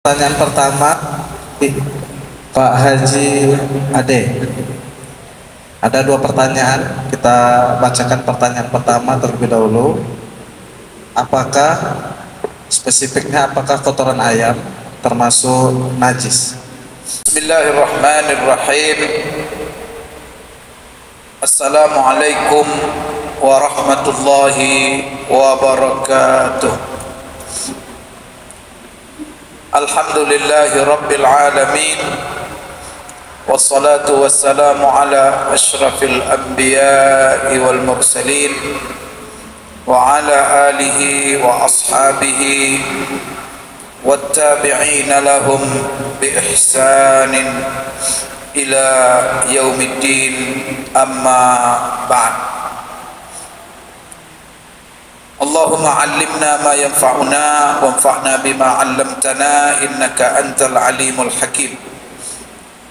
Pertanyaan pertama, Pak Haji Ade. Ada dua pertanyaan, kita bacakan pertanyaan pertama terlebih dahulu. Apakah spesifiknya apakah kotoran ayam termasuk najis? Bismillahirrahmanirrahim. Assalamualaikum warahmatullahi wabarakatuh. Alhamdulillahi rabbil alamin. Wassalatu wassalamu ala ashrafil anbiya'i wal mursalin wa ala alihi wa ashabihi wattabi'ina lahum bi ihsanin ila yaumiddin, amma ba'd. Allahumma 'allimna ma yanfa'una wanfa'na bima 'allamtana innaka antal alimul hakim.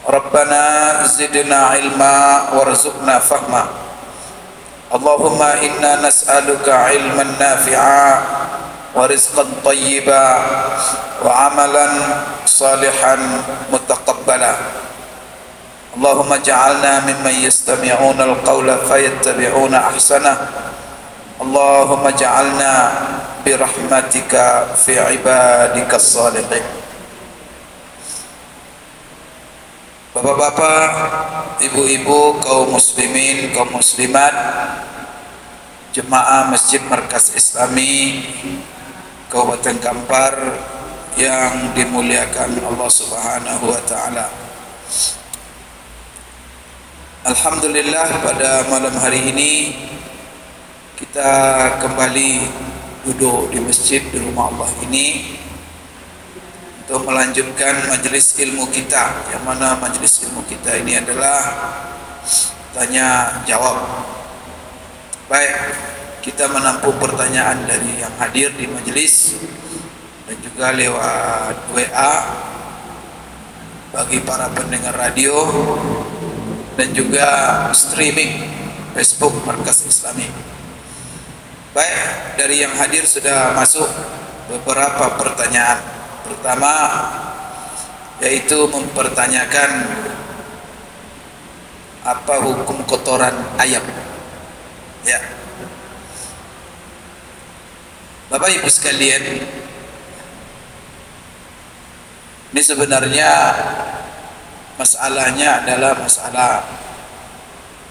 Rabbana zidna ilma warzuqna fahma. Allahumma inna nas'aluka ilman nafi'a wa rizqan tayyiba wa amalan salihan mutaqabbala. Allahumma ja'alna mimman yastami'una al-qawla fayattabi'una ahsanah. Allahumma ja'alna birahmatika fi ibadika salihin. Bapak-bapak, ibu-ibu, kaum muslimin, kaum muslimat, jemaah Masjid Markas Islami Kabupaten Kampar yang dimuliakan Allah Subhanahu wa taala. Alhamdulillah, pada malam hari ini kita kembali duduk di masjid di rumah Allah ini untuk melanjutkan majelis ilmu kita, yang mana majelis ilmu kita ini adalah tanya jawab. Baik, kita menampung pertanyaan dari yang hadir di majelis dan juga lewat WA bagi para pendengar radio dan juga streaming Facebook Markas Islami. Baik, dari yang hadir sudah masuk beberapa pertanyaan. Pertama, yaitu mempertanyakan apa hukum kotoran ayam. Ya, Bapak Ibu sekalian, ini sebenarnya masalahnya adalah masalah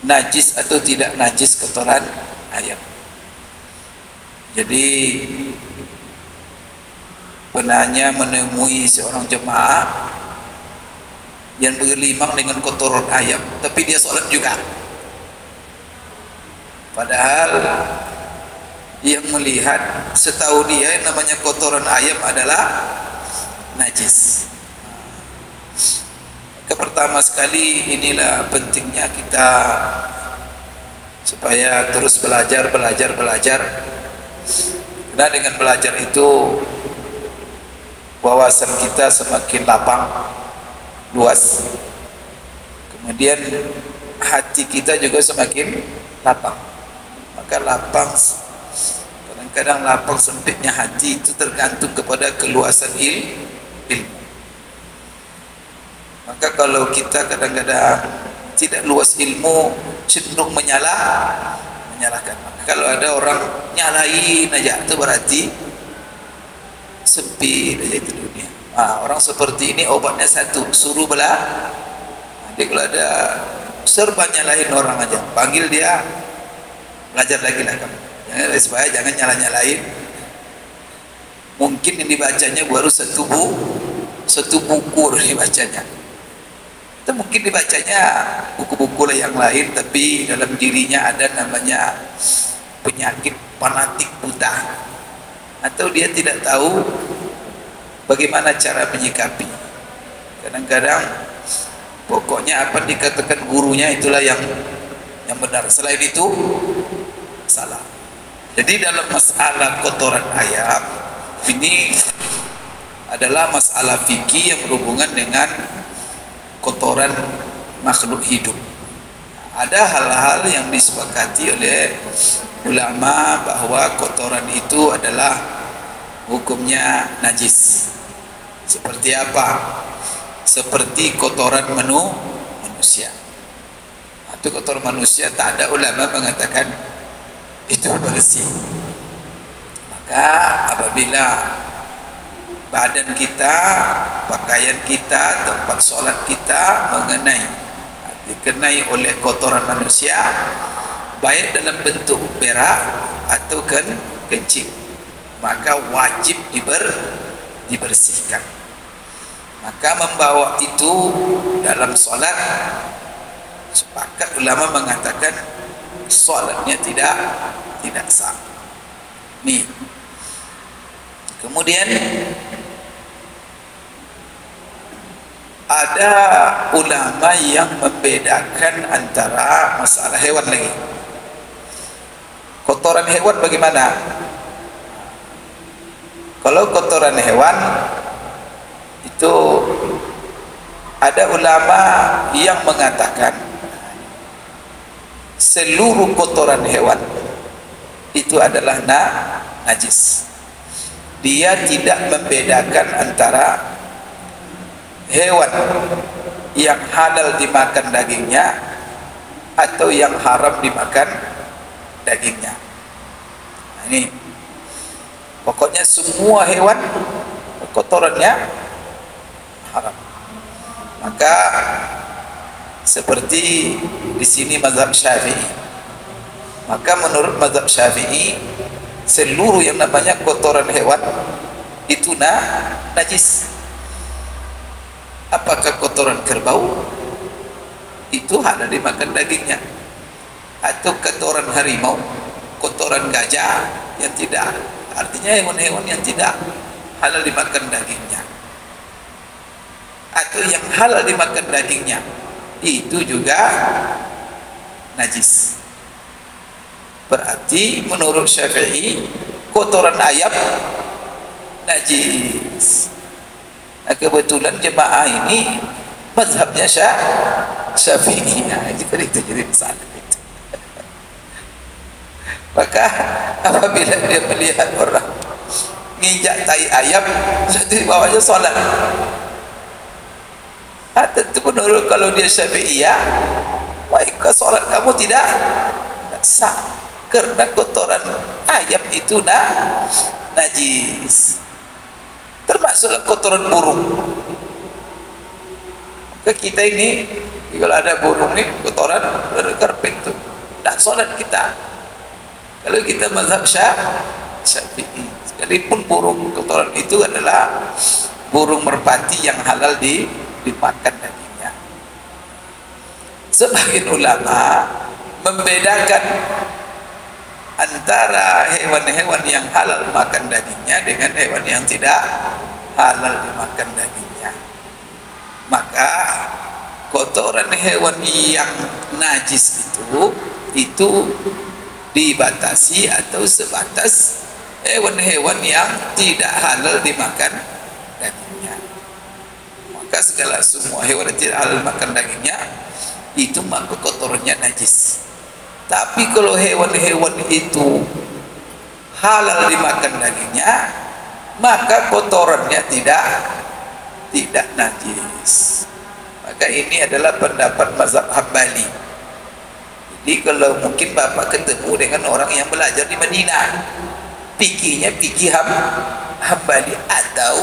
najis atau tidak najis kotoran ayam. Jadi penanya menemui seorang jemaah yang bergelimang dengan kotoran ayam, tapi dia sholat juga. Padahal yang melihat, setahu dia yang namanya kotoran ayam adalah najis. Pertama sekali, inilah pentingnya kita supaya terus belajar. Karena dengan belajar itu wawasan kita semakin lapang, luas. Kemudian hati kita juga semakin lapang. Maka lapang, kadang-kadang lapang sempitnya hati itu tergantung kepada keluasan ilmu. Maka kalau kita kadang-kadang tidak luas ilmu, cenderung menyalahkan. Kalau ada orang nyalahin aja, itu berarti sempit aja itu dunia. Orang seperti ini obatnya satu, suruh belah. Jadi kalau ada serba nyalahin orang aja, panggil dia, belajar lagi lah kamu. Supaya jangan nyalahin. Mungkin yang dibacanya baru satu buku dibacanya. Itu mungkin dibacanya buku-buku yang lain, tapi dalam dirinya ada namanya penyakit fanatik buta, atau dia tidak tahu bagaimana cara menyikapi. Kadang-kadang pokoknya apa dikatakan gurunya itulah yang benar, selain itu salah. Jadi dalam masalah kotoran ayam ini adalah masalah fikih yang berhubungan dengan kotoran makhluk hidup. Ada hal-hal yang disepakati oleh ulama bahwa kotoran itu adalah hukumnya najis. Seperti apa? Seperti kotoran manusia. Itu kotoran manusia, tak ada ulama mengatakan itu bersih. Maka apabila badan kita, pakaian kita, tempat sholat kita dikenai oleh kotoran manusia, baik dalam bentuk berak atau kencing, maka wajib dibersihkan. Maka membawa itu dalam sholat, sepakat ulama mengatakan sholatnya tidak sah. Nih, kemudian ada ulama yang membedakan antara masalah hewan lagi. Kotoran hewan bagaimana? Kalau kotoran hewan itu ada ulama yang mengatakan seluruh kotoran hewan itu adalah najis. Dia tidak membedakan antara hewan yang halal dimakan dagingnya atau yang haram dimakan dagingnya. Nah, ini pokoknya semua hewan kotorannya haram. Maka seperti di sini mazhab Syafi'i, maka menurut mazhab Syafi'i seluruh yang namanya kotoran hewan itu najis. Apakah kotoran kerbau itu halal dimakan dagingnya, atau kotoran harimau, kotoran gajah yang tidak, artinya hewan-hewan yang tidak halal dimakan dagingnya, atau yang halal dimakan dagingnya itu juga najis. Berarti menurut Syafi'i kotoran ayam najis. Nah, kebetulan jemaah ini mazhabnya Syafi'i. Nah, itu jadi masalah itu. Maka apabila dia melihat orang nginjak tai ayam, jadi bawanya sholat. Tentu menurut kalau dia Syafi'i, ya baik, sholat kamu tidak sah karena kotoran ayam itu najis, termasuk kotoran burung. Maka kita ini kalau ada burung nih kotoran dari karpet itu dan sholat kita. Kalau kita mazhab Syafi'i, sekalipun burung kotoran itu adalah burung merpati yang halal dimakan dagingnya. Sebagian ulama membedakan antara hewan-hewan yang halal makan dagingnya dengan hewan yang tidak halal dimakan dagingnya. Maka kotoran hewan yang najis itu dibatasi atau sebatas hewan-hewan yang tidak halal dimakan dagingnya. Maka semua hewan yang tidak halal makan dagingnya itu maka kotorannya najis. Tapi kalau hewan-hewan itu halal dimakan dagingnya, maka kotorannya tidak najis. Maka ini adalah pendapat mazhab Hambali. Jadi kalau mungkin Bapak ketemu dengan orang yang belajar di Madinah, fikihnya fikih Hambali, atau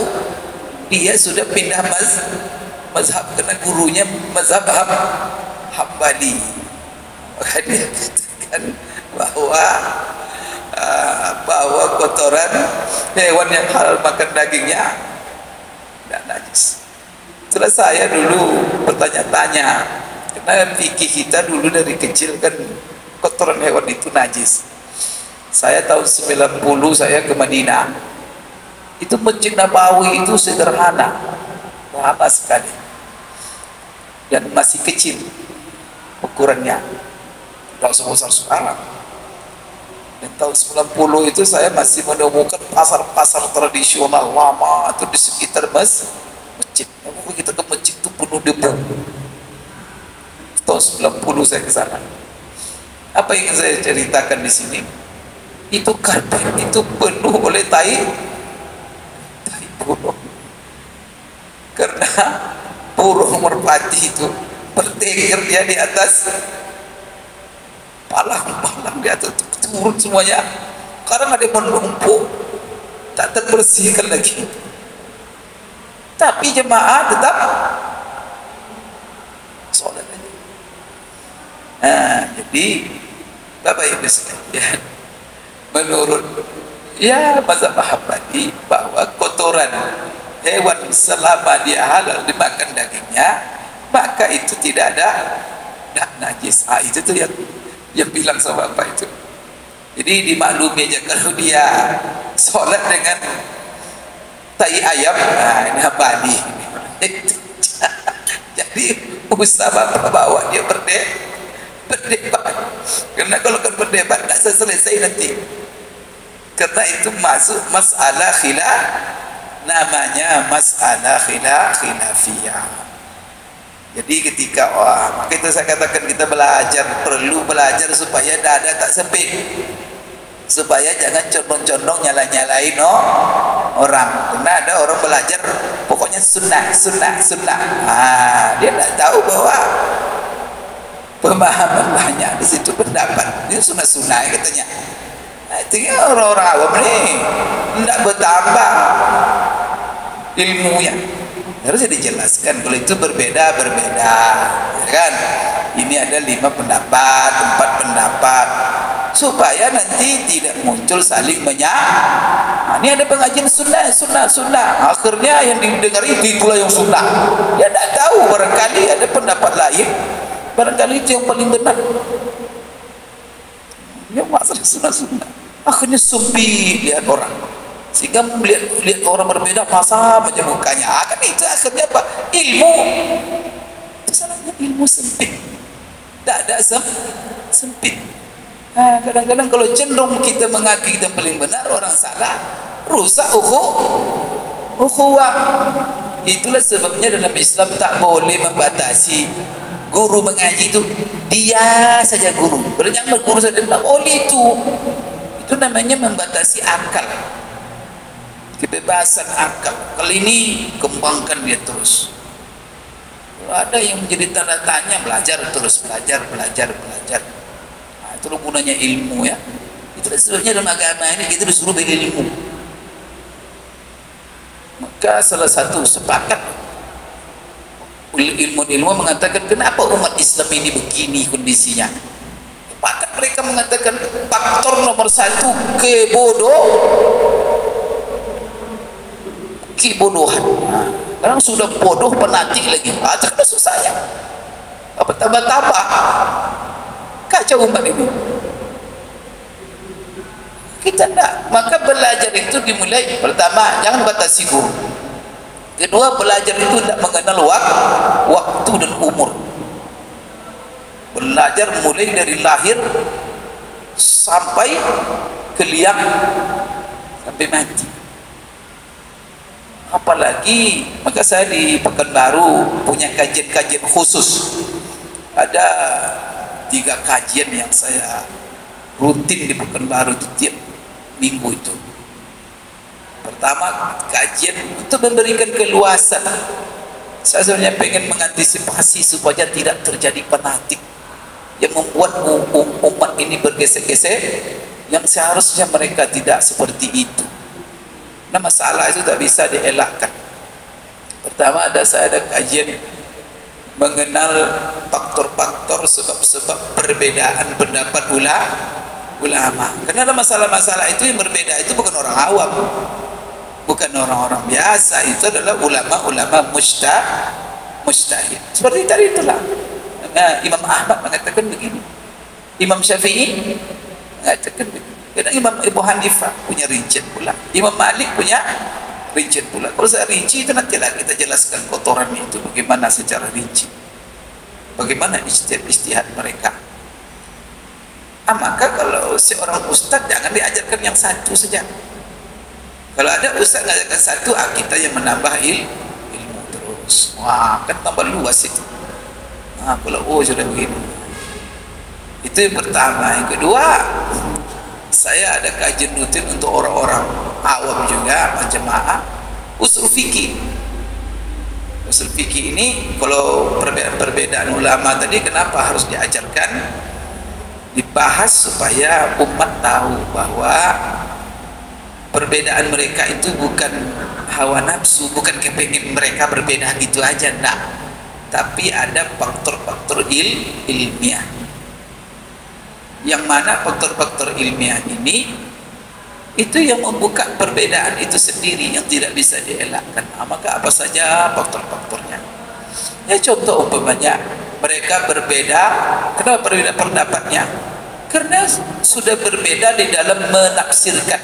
dia sudah pindah mazhab karena gurunya mazhab Hambali, maka dia katakan bahwa kotoran hewan yang halal makan dagingnya tidak najis. Setelah saya dulu bertanya-tanya, karena fikih kita dulu dari kecil kan kotoran hewan itu najis. Saya tahun 90 saya ke Madinah, itu Masjid Nabawi itu sederhana sekali dan masih kecil ukurannya, tidak sebesar sekarang. Dan tahun 90 itu saya masih menemukan pasar-pasar tradisional lama itu di sekitar masjid. Kita ke masjid itu penuh debu. Tahun 90 saya ke sana. Apa yang saya ceritakan di sini? Itu karpet itu penuh oleh tai burung. karena burung merpati itu bertengger dia di atas palang di atas, turun semuanya. Sekarang ada menumpuk, tak terbersihkan lagi. Tapi jemaah tetap sholat aja. Nah, jadi Bapak Ibu sekalian, menurut mazhab Hambali bahwa kotoran hewan selama dia halal dimakan dagingnya, maka itu tidak ada najis. Itu tuh yang bilang sama Bapak itu. Jadi dimaklumi aja kalau dia sholat dengan tai ayam, ini Hambali. Jadi usaha Bapak bawa dia berdebat, karena kalau kan berdebat tidak selesai nanti, karena itu masuk masalah khilaf, namanya masalah khilafiyah. Jadi ketika maka itu saya katakan kita perlu belajar supaya dada tak sempit, supaya jangan condong-condong nyalain orang. Karena ada orang belajar pokoknya sunnah. Dia tidak tahu bahwa pemahaman banyak di situ pendapat. Ini sunnah katanya. Itu orang-orang awam nih tidak bertambah ilmunya. Harus dijelaskan kalau itu berbeda, ya kan? Ini ada 5 pendapat, 4 pendapat, supaya nanti tidak muncul saling ini ada pengajian sunnah. Akhirnya yang didengar itulah yang sunnah. Dia tidak tahu, barangkali ada pendapat lain, barangkali itu yang paling benar. Yang masalah sunnah. Akhirnya sempit lihat orang. Sehingga lihat orang berbeda masa aja mukanya. Kan itu akhirnya apa? Ilmu. Itu salahnya ilmu sempit. Tak ada sempit. Kadang-kadang kalau cenderung kita mengaku kita paling benar, orang salah, rusak ukhuwah. Itulah sebabnya dalam Islam tak boleh membatasi guru mengaji itu. Dia saja guru. Kalau jangan berguru saja tak boleh itu. Itu namanya membatasi akal. Kebebasan akal. Kali ini kembangkan dia terus. Kalau ada yang menjadi tanda tanya, belajar terus, belajar. Itu gunanya ilmu ya. Itu sebabnya dalam agama ini kita disuruh berilmu. Maka salah satu sepakat ilmu mengatakan kenapa umat Islam ini begini kondisinya. Sepakat mereka mengatakan faktor nomor 1 kebodohan. Sekarang sudah bodoh penatik lagi. Itu susahnya. Apa tambah-tambah kacau umat ini. Kita tidak. Maka belajar itu dimulai pertama jangan batasi guru. Kedua, belajar itu tidak mengenal waktu dan umur. Belajar mulai dari lahir sampai keliang sampai mati. Apalagi maka saya di Pekanbaru punya kajian-kajian khusus. Ada 3 kajian yang saya rutin di Pekanbaru itu tiap minggu itu. Pertama, kajian untuk memberikan keluasan. Saya sebenarnya pengen mengantisipasi supaya tidak terjadi fanatik yang membuat umat ini bergesek-gesek, yang seharusnya mereka tidak seperti itu. Nah, masalah itu tak bisa dielakkan. Pertama, saya ada kajian mengenal faktor-faktor sebab-sebab perbedaan pendapat ulama. Karena ada masalah-masalah itu yang berbeda itu bukan orang awam, bukan orang-orang biasa, itu adalah ulama-ulama mujtahid. Seperti tadi itulah. Imam Ahmad mengatakan begini, Imam Syafi'i mengatakan begini. Kadang Imam Abu Hanifah punya rincian pula, Imam Malik punya rincian pula. Kalau saya rinci itu nantilah kita jelaskan kotoran itu bagaimana secara rinci, bagaimana ijtihad mereka. Maka kalau seorang ustaz jangan diajarkan yang satu saja. Kalau ada ustaz mengajarkan satu, kita yang menambah ilmu terus. Wah, kan tambah luas itu. Kalau sudah begini. Itu yang pertama. Yang kedua, saya ada kajian rutin untuk orang-orang awam juga, jemaah usul fikih. usul fikih ini, kalau perbedaan ulama tadi kenapa harus diajarkan, dibahas supaya umat tahu bahwa perbedaan mereka itu bukan hawa nafsu, bukan kepingin mereka berbeda gitu aja, enggak, tapi ada faktor-faktor ilmiah, yang mana faktor-faktor ilmiah ini itu yang membuka perbedaan itu sendiri yang tidak bisa dielakkan. Maka apa saja faktor-faktornya? Ya contoh umpamanya mereka berbeda, kenapa berbeda pendapatnya? Karena sudah berbeda di dalam menafsirkan.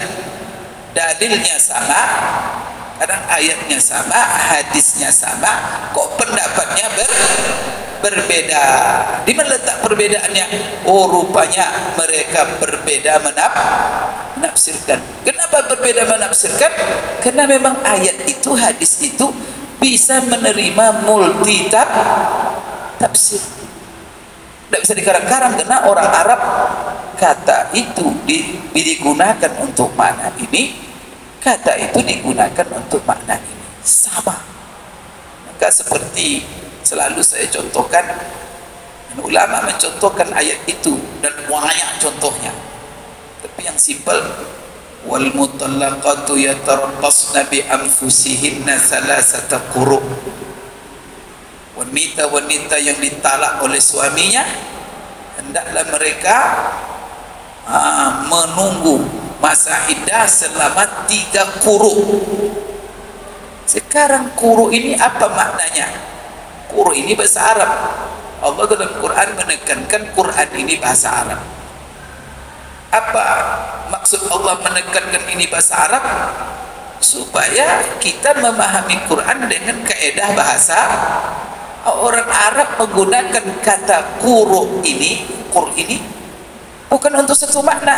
Dalilnya sama, kadang ayatnya sama, hadisnya sama, kok pendapatnya berbeda. Di mana letak perbedaannya? Oh, rupanya mereka berbeda menafsirkan. Kenapa berbeda menafsirkan? Karena memang ayat itu, hadis itu bisa menerima multi tafsir. Tidak bisa dikarang-karang, karena orang Arab kata itu digunakan untuk makna ini, kata itu digunakan untuk makna ini, sama. Maka seperti selalu saya contohkan, ulama mencontohkan ayat itu dan banyak contohnya, tapi yang simpel, wal mutallaqatu yatarabbasna bi anfusihinna salasata quru'. Wanita-wanita yang ditalak oleh suaminya hendaklah mereka menunggu masa iddah selama 3 quru'. Sekarang quru' ini apa maknanya? Quru' ini bahasa Arab. Allah dalam Quran menekankan Quran ini bahasa Arab. Apa maksud Allah menekankan ini bahasa Arab? Supaya kita memahami Quran dengan kaedah bahasa. Orang Arab menggunakan kata quru' ini bukan untuk satu makna.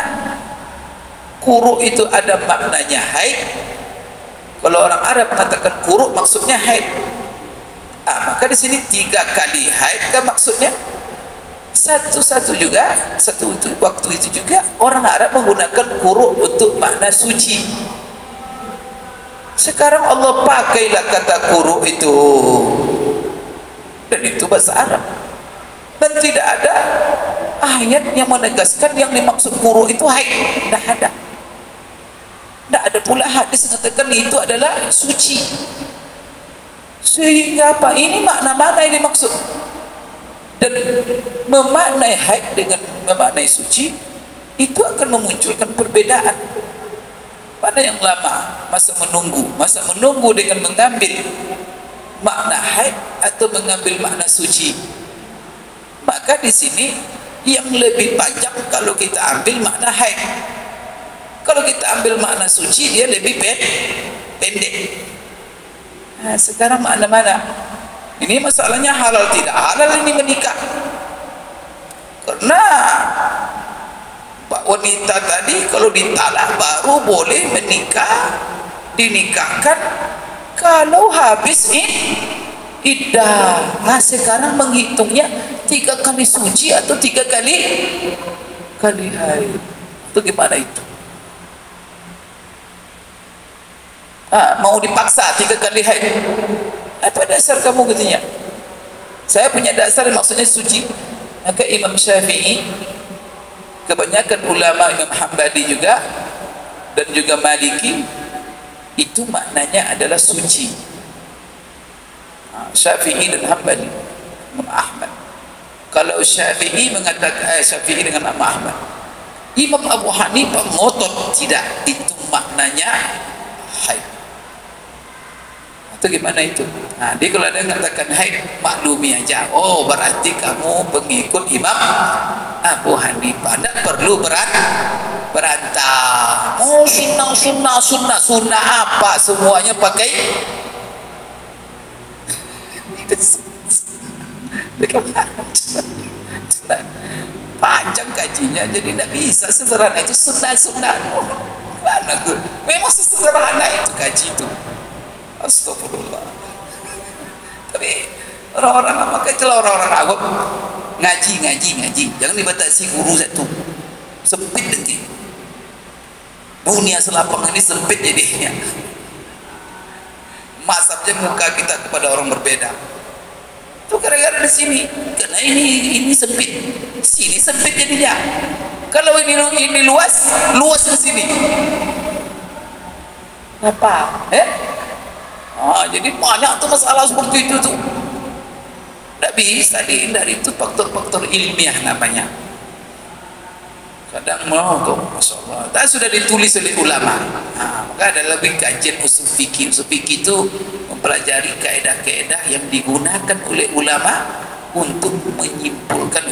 Quru' itu ada maknanya haid. Kalau orang Arab mengatakan quru' maksudnya haid. Maka di sini 3 kali haid kan maksudnya? Satu juga, waktu itu juga orang Arab menggunakan quru' untuk makna suci. Sekarang Allah pakailah kata quru' itu, dan itu bahasa Arab, dan tidak ada ayat yang menegaskan yang dimaksud quru' itu haid. Tidak ada pula hadis mengatakan itu adalah suci. Sehingga apa? Ini makna-makna yang dimaksud, dan memaknai haid dengan memaknai suci itu akan memunculkan perbedaan. Pada yang lama masa menunggu dengan mengambil makna haid atau mengambil makna suci, maka di sini yang lebih panjang kalau kita ambil makna haid. Kalau kita ambil makna suci dia lebih pendek. Sekarang makna mana? Ini masalahnya halal tidak halal ini menikah. Karena Pak wanita tadi kalau ditalak baru boleh menikah, dinikahkan kalau habis iddah. Sekarang menghitungnya 3 kali suci atau 3 kali haid. Itu gimana itu? Mau dipaksa 3 kali haid. Apa dasar kamu katanya? Saya punya dasar maksudnya suci. Maka Imam Syafi'i, kebanyakan ulama Imam Hambali juga, dan juga Maliki, itu maknanya adalah suci. Syafi'i dan Hambali, Imam Ahmad. Kalau Syafi'i mengatakan Syafi'i dengan Imam Ahmad, Imam Abu Hanifah ngotot tidak, itu maknanya haid. Itu gimana itu? Dia kalau ada mengatakan haid, maklumi aja. Oh, berarti kamu pengikut Imam Abu Hanifah, tidak perlu berantah. Oh, sunnah apa? Semuanya pakai panjang kajinya, jadi tidak bisa sederhana itu sunnah. Memang sederhana itu kaji itu. Astagfirullah. Tapi orang-orang apa itulah orang-orang awam ngaji, jangan dibatasi guru satu, sempit nanti. Dunia selapang ini sempit jadinya. mazhabnya muka kita kepada orang berbeda. Itu gara-gara di sini. Karena ini sempit, sini sempit jadinya. Kalau ini luas, luas di sini. Apa? Jadi banyak tuh masalah seperti itu tuh. Tidak bisa dihindari, itu faktor-faktor ilmiah namanya. Kadang mau tuh, masya Allah. Dan sudah ditulis oleh ulama. Maka ada lebih kajian usul fikih. Usul fikih itu mempelajari kaedah-kaedah yang digunakan oleh ulama untuk menyimpulkan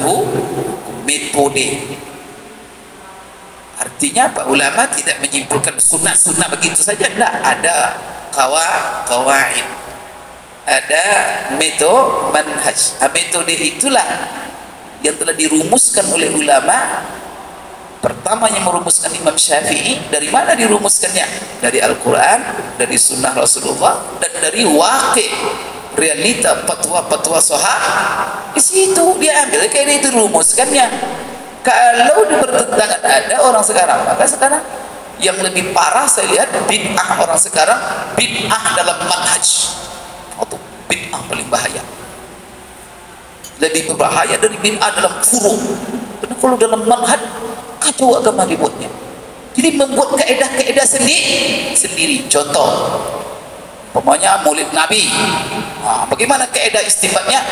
metode. Artinya apa? Ulama tidak menyimpulkan sunnah-sunnah begitu saja. Tidak, ada qawaid, ada manhaj. Metode itulah yang telah dirumuskan oleh ulama. Pertama yang merumuskan Imam Syafi'i. Dari mana dirumuskannya? Dari Al-Quran, dari sunnah Rasulullah, dan dari waqi', realita fatwa-fatwa sahabat. Di situ dia ambil kayak itu rumuskannya. Kalau bertentangan ada orang sekarang, maka sekarang yang lebih parah saya lihat bid'ah orang sekarang, bid'ah dalam manhaj. Itu bid'ah paling bahaya. Lebih berbahaya dari bid'ah dalam furu'. Karena kalau dalam manhaj kacau agama dibuatnya. Jadi membuat kaedah-kaedah sendiri. Contoh, umpamanya maulid Nabi. Bagaimana kaedah istinbatnya?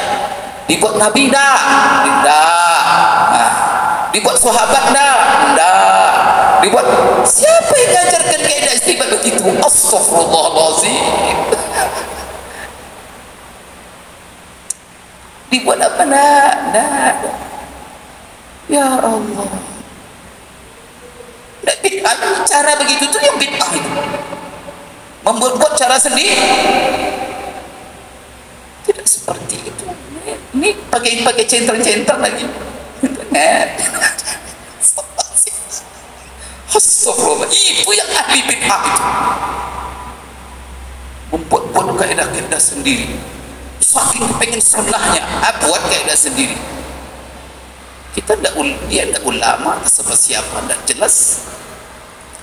Dibuat Nabi dah. Dibuat sahabat dah. Dibuat siapa yang mengajarkan kaedah istinbat begitu? Astaghfirullahaladzim. Dibuat apa nak? Ya Allah. Cara begitu itu yang bid'ah itu. Membuat cara sendiri. Tidak seperti itu. Ini pakai centang lagi. Astagfirullah. Itu yang ahli bid'ah itu. Membuat kaedah-kaedah sendiri. Saking pengen sunnahnya, buat kaedah sendiri. Kita dia tidak ulama, siapa tidak jelas.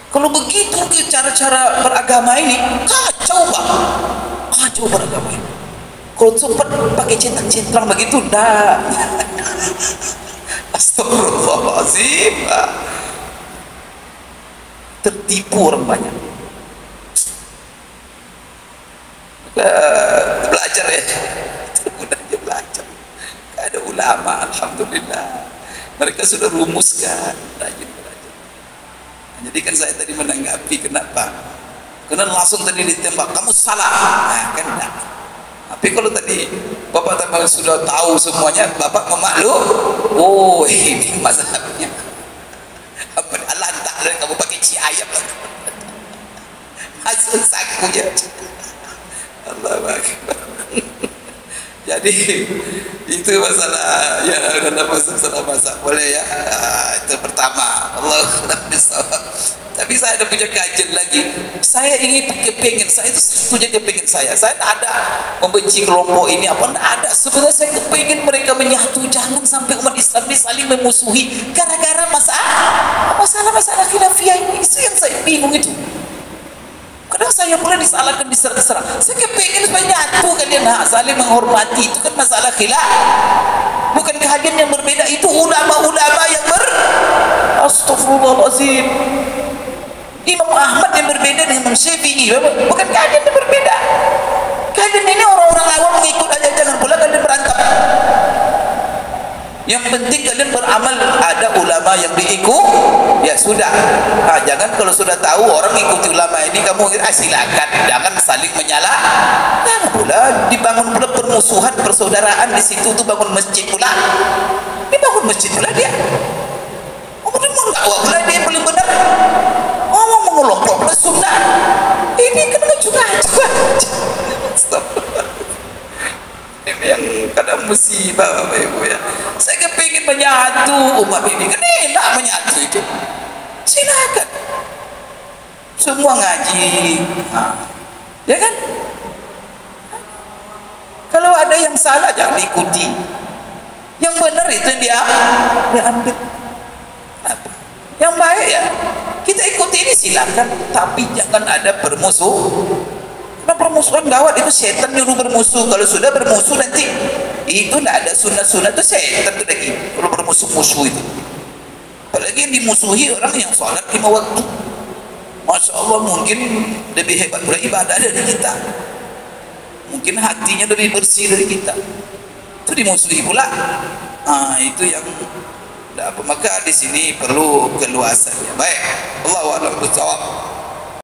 Kalau begitu ke cara-cara beragama ini kacau beragama ini. Kalau sempat pakai centang-centang begitu, dah. Astagfirullahaladzim. Tertipu orang banyak. Belajar ya, termudahnya belajar. Ada ulama, alhamdulillah. Mereka sudah rumuskan. Rajin. Jadi kan saya tadi menanggapi kenapa? Karena langsung tadi ditembak, kamu salah. Kan enggak. Tapi kalau tadi Bapak tambah sudah tahu semuanya, Bapak memaklum. Oh, ini mazhabnya. Allah Ta'ala kamu pakai ayam lah. Hasil sakunya. Allah Akbar. Jadi itu masalah ya, masalah boleh ya. Itu pertama. Allah tapi saya ada punya kajian lagi. Saya ingin kepengen, saya itu satunya kepengen saya tak ada membenci kelompok ini apa, tidak ada. Sebenarnya saya kepengen mereka menyatu. Jangan sampai umat Islam ini saling memusuhi gara-gara masalah khilafiyah ini. Itu yang saya bingung itu. Kadang saya mulai disalahkan, diserang. Saya kepengen supaya nyatu kalian, saling menghormati. Itu kan masalah khilaf. Bukan kalian yang berbeda, itu ulama-ulama yang Astagfirullahaladzim. Imam Ahmad yang berbeda dengan Imam Syafi'i, bukan kalian yang berbeda. Kalian ini orang-orang awam mengikut aja, jangan pula kalian berantem. Yang penting kalian beramal, ada ulama yang diikut, ya sudah. Jangan kalau sudah tahu orang ikuti ulama ini, kamu silakan, jangan saling menyalah. Jangan pula dibangun pula permusuhan, persaudaraan di situ tuh, bangun masjid pula. Dibangun masjid pula dia. Kemudian mau dakwah pula dia paling benar. Mau mengelompok sunnah. Ini kenapa juga? Ini yang kadang musibah Bapak Ibu ya. Saya kepingin menyatu umat ini, kan enak menyatu itu. Silakan. Semua ngaji, ya kan? Kalau ada yang salah jangan diikuti. Yang benar itu yang dia ambil. Yang baik ya kita ikuti ini silakan, tapi jangan ada permusuhan. Karena permusuhan gawat, itu setan nyuruh bermusuh. Kalau sudah bermusuh nanti itu tidak ada sunat-sunat, itu setan itu lagi kalau bermusuh-musuh itu. Apalagi yang dimusuhi orang yang sholat 5 waktu. Masya Allah, mungkin lebih hebat beribadah dari kita, mungkin hatinya lebih bersih dari kita, itu dimusuhi pula. Itu yang maka di sini perlu keluasan. Baik, Allahu a'lam bishawab.